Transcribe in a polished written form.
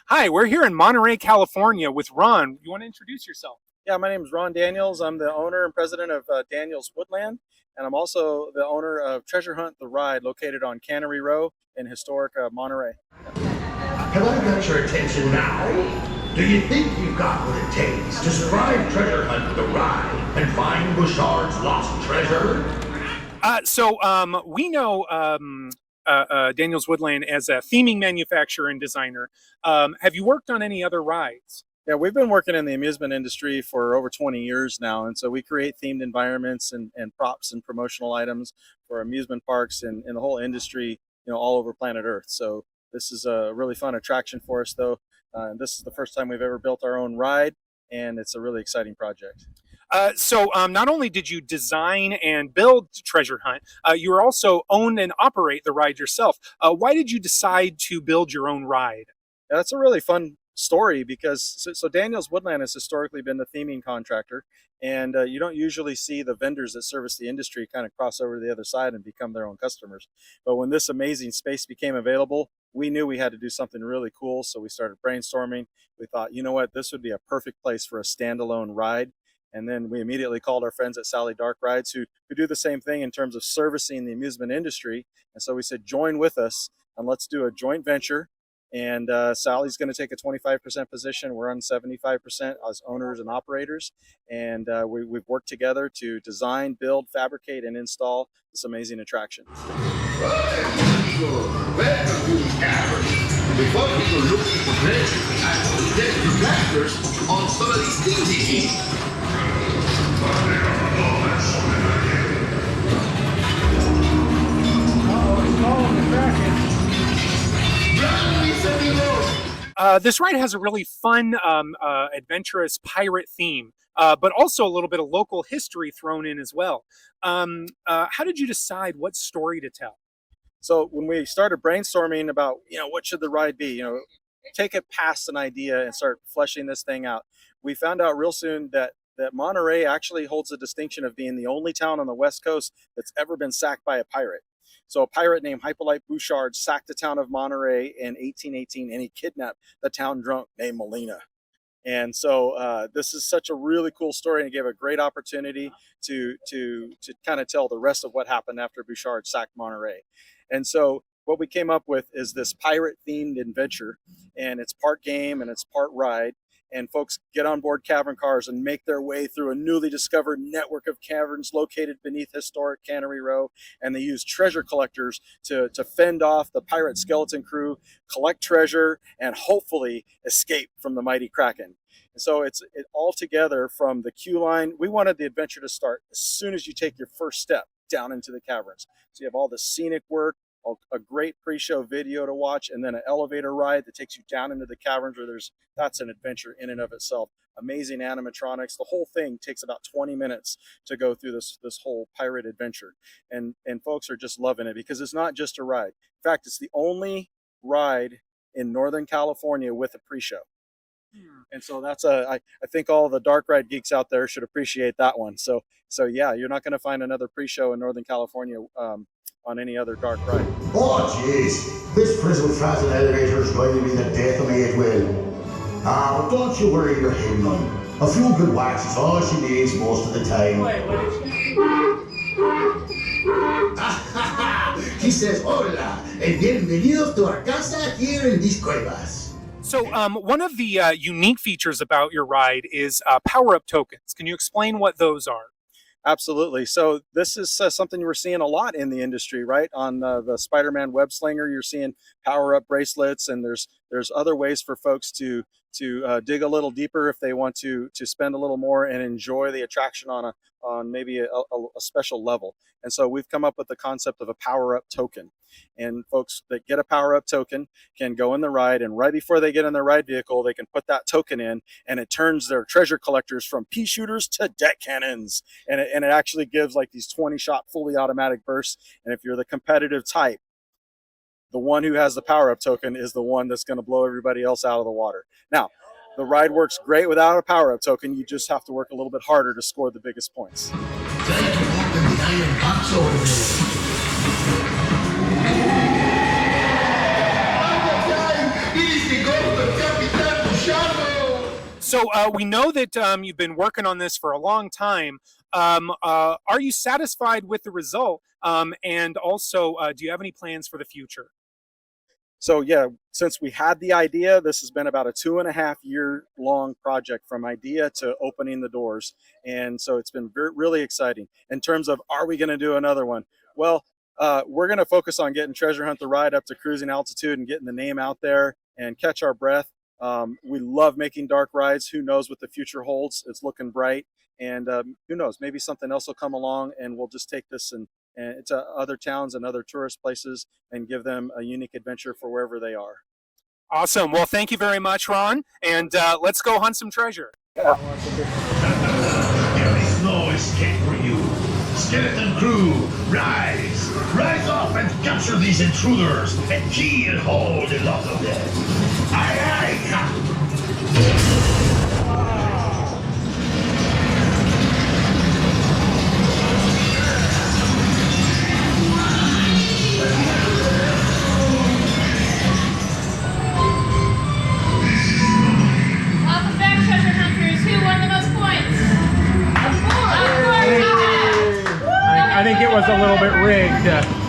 Hi, we're here in Monterey, California with Ron. You want to introduce yourself? Yeah, my name is Ron Daniels. I'm the owner and president of Daniels Woodland, and I'm also the owner of Treasure Hunt the Ride, located on Cannery Row in historic Monterey. Have I got your attention now? Do you think you've got what it takes to survive Treasure Hunt the Ride and find Bouchard's lost treasure? We know Daniels Woodland as a theming manufacturer and designer. Have you worked on any other rides? Yeah, we've been working in the amusement industry for over 20 years now, and so we create themed environments and props and promotional items for amusement parks and the whole industry, all over planet Earth. So this is a really fun attraction for us, though. This is the first time we've ever built our own ride, and it's a really exciting project. Not only did you design and build Treasure Hunt, you also own and operate the ride yourself. Why did you decide to build your own ride? Yeah, that's a really fun story because Daniels Woodland has historically been the theming contractor, and you don't usually see the vendors that service the industry kind of cross over to the other side and become their own customers. But when this amazing space became available, we knew we had to do something really cool, so we started brainstorming. We thought, you know what, this would be a perfect place for a standalone ride. And then we immediately called our friends at Sally Dark Rides who do the same thing in terms of servicing the amusement industry. And so we said, join with us and let's do a joint venture. And Sally's going to take a 25% position. We're on 75% as owners and operators. And we've worked together to design, build, fabricate, and install this amazing attraction. Welcome to the cavern. Before people looking for treasure, I will get the trackers on some of these things he needs. This ride has a really fun, adventurous pirate theme, but also a little bit of local history thrown in as well. How did you decide what story to tell? So when we started brainstorming about, what should the ride be, take it past an idea and start fleshing this thing out, we found out real soon that Monterey actually holds the distinction of being the only town on the West Coast that's ever been sacked by a pirate. So a pirate named Hippolyte Bouchard sacked the town of Monterey in 1818, and he kidnapped the town drunk named Molina. And so this is such a really cool story, and it gave a great opportunity to kind of tell the rest of what happened after Bouchard sacked Monterey. And so what we came up with is this pirate-themed adventure, and it's part game and it's part ride. And folks get on board cavern cars and make their way through a newly discovered network of caverns located beneath historic Cannery Row. And they use treasure collectors to fend off the pirate skeleton crew, collect treasure, and hopefully escape from the mighty Kraken. And so it all together from the queue line. We wanted the adventure to start as soon as you take your first step down into the caverns. So you have all the scenic work, a great pre-show video to watch, and then an elevator ride that takes you down into the caverns where that's an adventure in and of itself. Amazing animatronics. The whole thing takes about 20 minutes to go through this whole pirate adventure. And folks are just loving it because it's not just a ride. In fact, it's the only ride in Northern California with a pre-show. And so I think all the dark ride geeks out there should appreciate that one. So yeah, you're not going to find another pre-show in Northern California on any other dark ride. Oh, jeez. This prison transit elevator is going to be the death of me, it will. But don't you worry your head none. A few good whacks is all she needs most of the time. Wait, what did she He says, hola, and bienvenidos to our casa here in these cuevas. So one of the unique features about your ride is PowerUp Tokens. Can you explain what those are? Absolutely. So this is something we're seeing a lot in the industry, right? On the Spider-Man web slinger, you're seeing power-up bracelets, and there's other ways for folks to dig a little deeper if they want to spend a little more and enjoy the attraction on maybe a special level. And so we've come up with the concept of a PowerUp token. And folks that get a PowerUp token can go in the ride, and right before they get in their ride vehicle, they can put that token in, and it turns their treasure collectors from pea shooters to deck cannons. And it actually gives like these 20-shot fully automatic bursts. And if you're the competitive type, the one who has the PowerUp token is the one that's going to blow everybody else out of the water. Now, the ride works great without a PowerUp token. You just have to work a little bit harder to score the biggest points. Try to open the iron box over there. It is the ghost of So we know that you've been working on this for a long time. Are you satisfied with the result? And also, do you have any plans for the future? So yeah, since we had the idea, this has been about a 2.5 year long project from idea to opening the doors. And so it's been really exciting. In terms of, are we going to do another one? Well, we're going to focus on getting Treasure Hunt the Ride up to cruising altitude and getting the name out there and catch our breath. We love making dark rides. Who knows what the future holds? It's looking bright. And who knows, maybe something else will come along and we'll just take this and to other towns and other tourist places and give them a unique adventure for wherever they are. Awesome. Well, thank you very much, Ron. And let's go hunt some treasure. There is no escape for you. Skeleton crew, rise! Rise up and capture these intruders and kill all the lot of them. Aye, aye, Captain. Welcome back, treasure hunters. Who won the most points? Of course, I I think it was a little bit rigged.